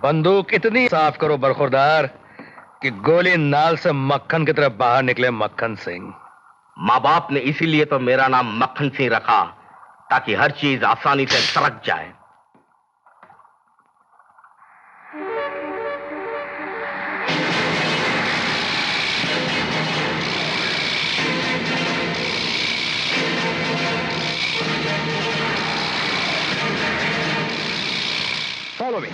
बंदूक इतनी साफ करो बरखुरदार कि गोली नाल से मक्खन की तरफ बाहर निकले। मक्खन सिंह। माँ बाप ने इसीलिए तो मेरा नाम मक्खन सिंह रखा, ताकि हर चीज आसानी से सरक जाए। Follow me.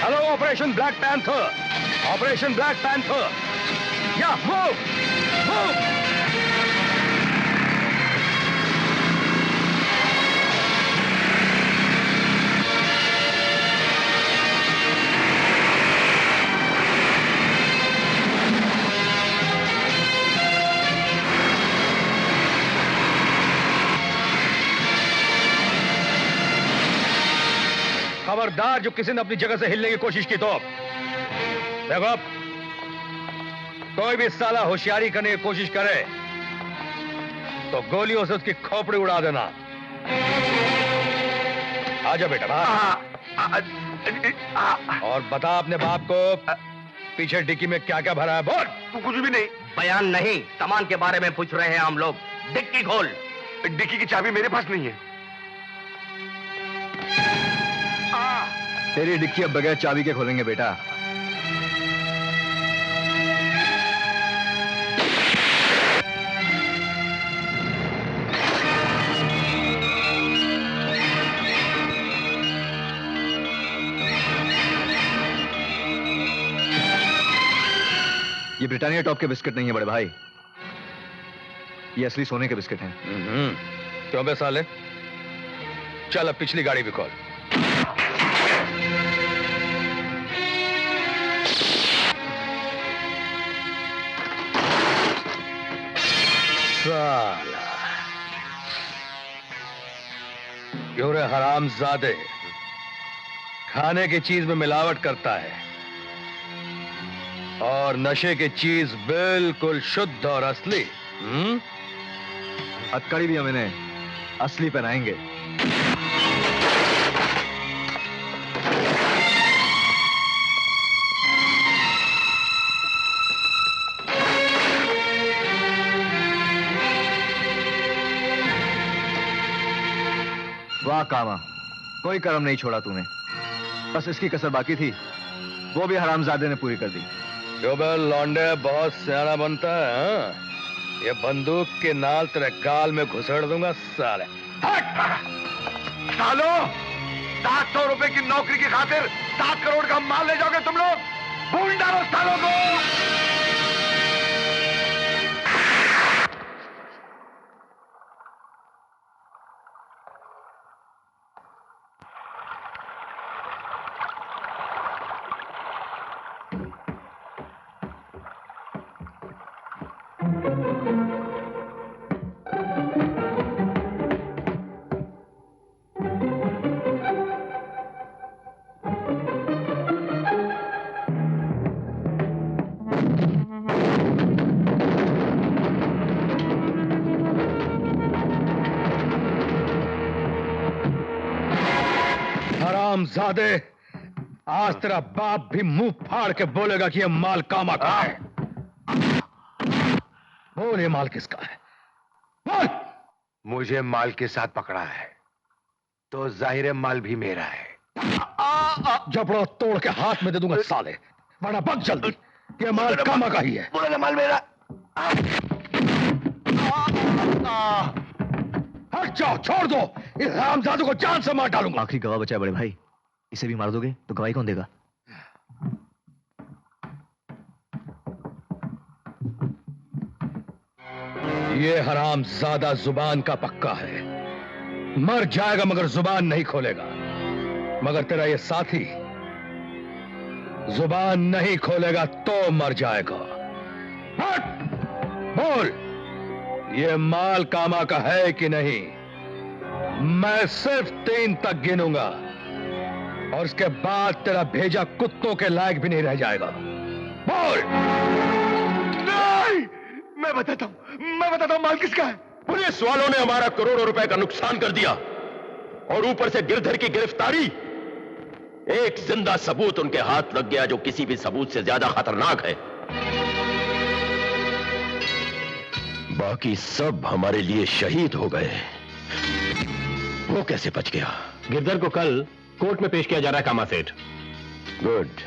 Hello, Operation Black Panther. Operation Black Panther. Yeah, move! Move! खबरदार जो किसी ने अपनी जगह से हिलने की कोशिश की तो देखो, कोई भी साला होशियारी करने की कोशिश करे तो गोलियों से उसकी खोपड़ी उड़ा देना। आजा बेटा बाहर। और बता अपने बाप को पीछे डिक्की में क्या क्या भरा है। बोल। कुछ भी नहीं। बयान नहीं, सामान के बारे में पूछ रहे हैं हम लोग। डिक्की खोल। डिक्की की चाबी मेरे पास नहीं है। तेरी डिक्की अब बगैर चाबी के खोलेंगे बेटा। ये ब्रिटानिया टॉप के बिस्किट नहीं है बड़े भाई, ये असली सोने के बिस्किट हैं। क्यों बे साले, चल अब पिछली गाड़ी भी खोल। साला क्यों रे हरामजादे, खाने की चीज में मिलावट करता है और नशे की चीज बिल्कुल शुद्ध और असली। हथकड़ी भी हम इन्हें असली पहनाएंगे। वाह कामा, कोई कर्म नहीं छोड़ा तूने। बस इसकी कसर बाकी थी, वो भी हरामजादे ने पूरी कर दी। जो बे लौंडे बहुत सियाना बनता है। हाँ? ये बंदूक के नाल तेरे गाल में घुसेड़ दूंगा साले। सालो, 700 रुपए की नौकरी की खातिर 7 करोड़ का माल ले जाओगे तुम लोग? भूल डालो सालों को। हरामजादे, आज तेरा बाप भी मुंह फाड़ के बोलेगा कि ये माल कामा का है। बोल, ये माल किसका है? बोल। मुझे माल के साथ पकड़ा है तो जाहिर माल भी मेरा है। जबड़ा तोड़ के हाथ में दे दूंगा साले, वरना बक जल्दी। ये माल कामा का ही है। बोला माल मेरा। हट जाओ, छोड़ दो, इस हरामजादे को जान से मार डालूंगा। आखिरी गवाह बचा है बड़े भाई, इसे भी मार दोगे तो गवाही कौन देगा? ये हरामजादा जुबान का पक्का है, मर जाएगा मगर जुबान नहीं खोलेगा। मगर तेरा ये साथी जुबान नहीं खोलेगा तो मर जाएगा। हट! बोल, ये माल कामा का है कि नहीं? मैं सिर्फ 3 तक गिनूंगा और उसके बाद तेरा भेजा कुत्तों के लायक भी नहीं रह जाएगा। बोल। नहीं, मैं बताता हूं माल किसका है। पुलिस वालों ने हमारा करोड़ों रुपए का नुकसान कर दिया और ऊपर से गिरधर की गिरफ्तारी। एक जिंदा सबूत उनके हाथ लग गया जो किसी भी सबूत से ज्यादा खतरनाक है। बाकी सब हमारे लिए शहीद हो गए। वो कैसे बच गया? गिरधर को कल कोर्ट में पेश किया जा रहा है कामा सेठ। Good,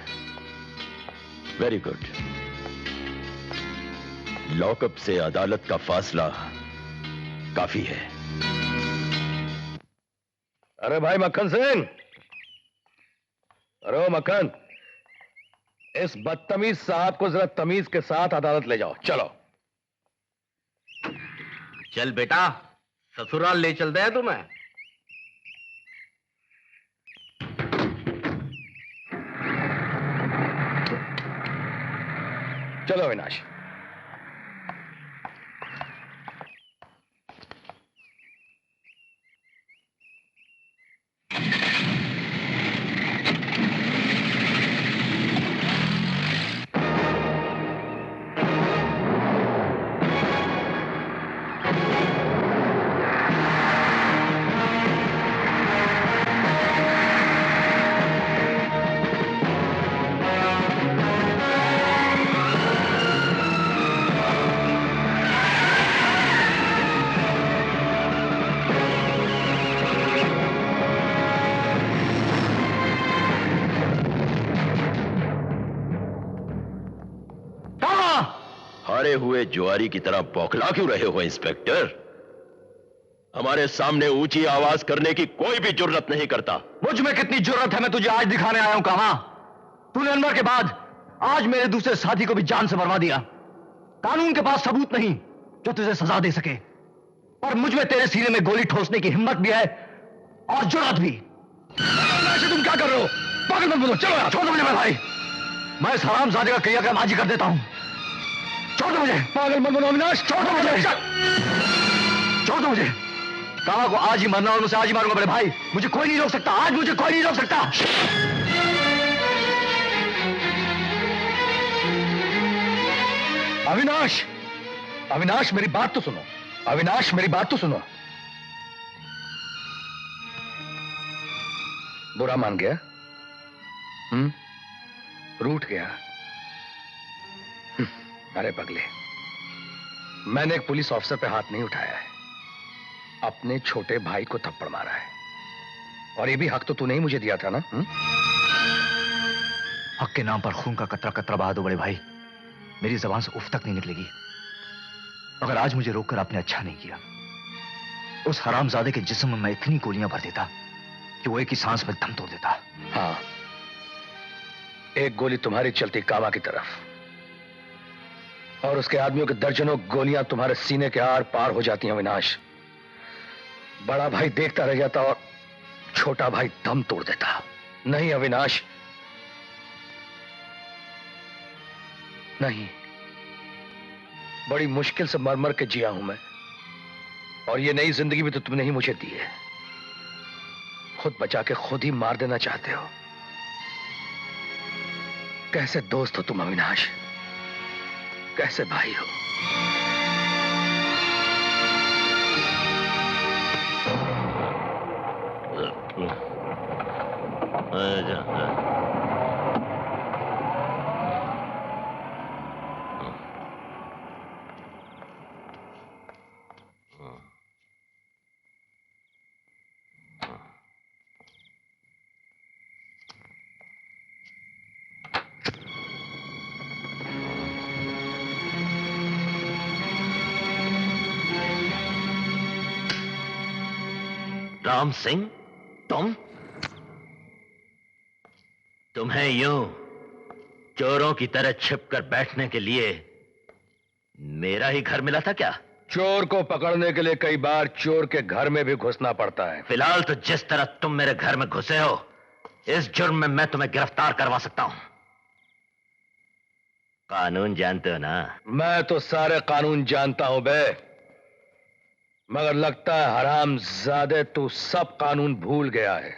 very good. लॉकअप से अदालत का फासला काफी है। अरे भाई मक्खन सिंह, अरे मक्खन, इस बदतमीज साहब को जरा तमीज के साथ अदालत ले जाओ। चलो चल बेटा, ससुराल ले चलते हैं तुम्हें। चलो अविनाश। हारे हुए जुआरी की तरह बौखला क्यों रहे हो इंस्पेक्टर? हमारे सामने ऊंची आवाज करने की कोई भी जुर्रत नहीं करता। मुझ में कितनी जुर्रत है, मैं तुझे आज दिखाने आया हूं। कहां तूने अनवर के बाद आज मेरे दूसरे साथी को भी जान से मरवा दिया। कानून के पास सबूत नहीं जो तुझे सजा दे सके, और मुझ में तेरे सीने में गोली ठोसने की हिम्मत भी है और जुर्रत भी। तुम क्या कर रहे हो? पागल मत बोलो। चलो यार, छोड़ दो मुझे मेरे भाई। मैं इस हरामजादे का क्रियाक्रम आज ही कर देता हूं। छोड़ दो मुझे। पागल मत बोलो अविनाश। छोड़ दो मुझे, छोड़ दो मुझे। कामा को आज ही मरना और मुझे आज ही मारूंगा बड़े भाई। मुझे कोई नहीं रोक सकता, आज मुझे कोई नहीं रोक सकता। अविनाश, अविनाश मेरी बात तो सुनो। अविनाश मेरी बात तो सुनो। बुरा मान गया? रूठ गया? अरे पगले, मैंने एक पुलिस ऑफिसर पे हाथ नहीं उठाया है, अपने छोटे भाई को थप्पड़ मारा है। और ये भी हक तो तूने ही मुझे दिया था ना? हक के नाम पर खून का कतरा कतरा बहा दो बड़े भाई। मेरी जबान से उफ तक नहीं निकलेगी अगर आज मुझे रोककर आपने अच्छा नहीं किया। उस हरामजादे के जिस्म में मैं इतनी गोलियां भर देता कि वो एक ही सांस में दम तोड़ देता। हाँ, एक गोली तुम्हारी चलती कामा की तरफ और उसके आदमियों के दर्जनों गोलियां तुम्हारे सीने के आर पार हो जाती हैं अविनाश। बड़ा भाई देखता रह जाता और छोटा भाई दम तोड़ देता। नहीं अविनाश, नहीं। बड़ी मुश्किल से मर मर के जिया हूं मैं, और ये नई जिंदगी भी तो तुमने ही मुझे दी है। खुद बचा के खुद ही मार देना चाहते हो। कैसे दोस्त हो तुम अविनाश, कैसे भाई हो? राम सिंह, तुम्हें यूं चोरों की तरह छिपकर बैठने के लिए मेरा ही घर मिला था क्या? चोर को पकड़ने के लिए कई बार चोर के घर में भी घुसना पड़ता है। फिलहाल तो जिस तरह तुम मेरे घर में घुसे हो, इस जुर्म में मैं तुम्हें गिरफ्तार करवा सकता हूं। कानून जानते हो ना? मैं तो सारे कानून जानता हूं बे, मगर लगता है हरामजादे तू सब कानून भूल गया है।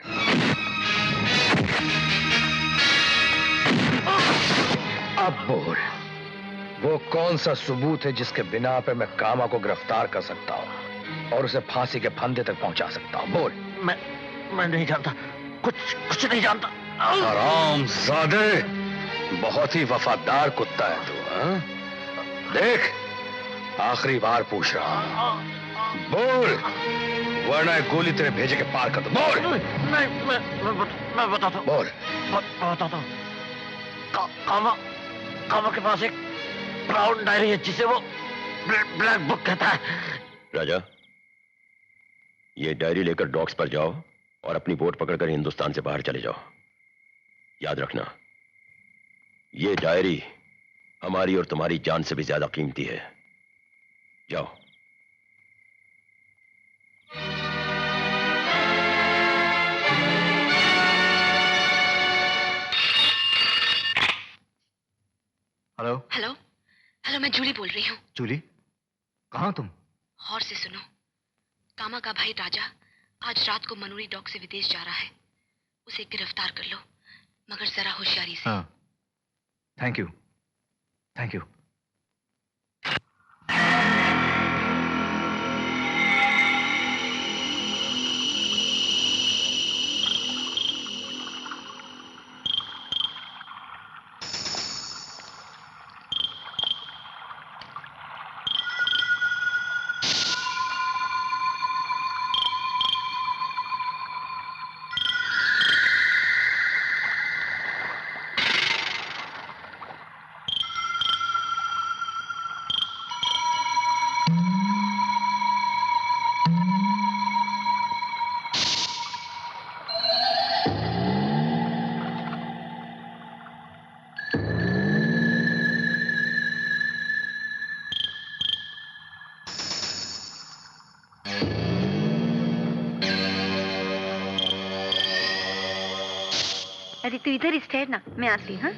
अब बोल, वो कौन सा सबूत है जिसके बिना पे मैं कामा को गिरफ्तार कर सकता हूं? और उसे फांसी के फंदे तक पहुंचा सकता हूं। बोल। मैं नहीं जानता, कुछ नहीं जानता। हरामजादे, बहुत ही वफादार कुत्ता है तू। हाँ? देख, आखिरी बार पूछ रहा हूं, बोल, वरना गोली तेरे भेजे के पार कर दो। बोल। नहीं, मैं बताता हूँ। बोल। बताता हूँ। कामा के पास एक ब्राउन डायरी है जिसे वो ब्लैक बुक कहता है। राजा, ये डायरी लेकर डॉक्स पर जाओ और अपनी बोट पकड़कर हिंदुस्तान से बाहर चले जाओ। याद रखना, ये डायरी हमारी और तुम्हारी जान से भी ज्यादा कीमती है। जाओ। हेलो हेलो हेलो, मैं जूली बोल रही हूँ। जूली, कहाँ तुम? और से सुनो, कामा का भाई राजा आज रात को मनूरी डॉक से विदेश जा रहा है। उसे गिरफ्तार कर लो, मगर जरा होशियारी से। हाँ, थैंक यू। अरे तू इधर ही ठहर ना, मैं आती हूँ। हाँ?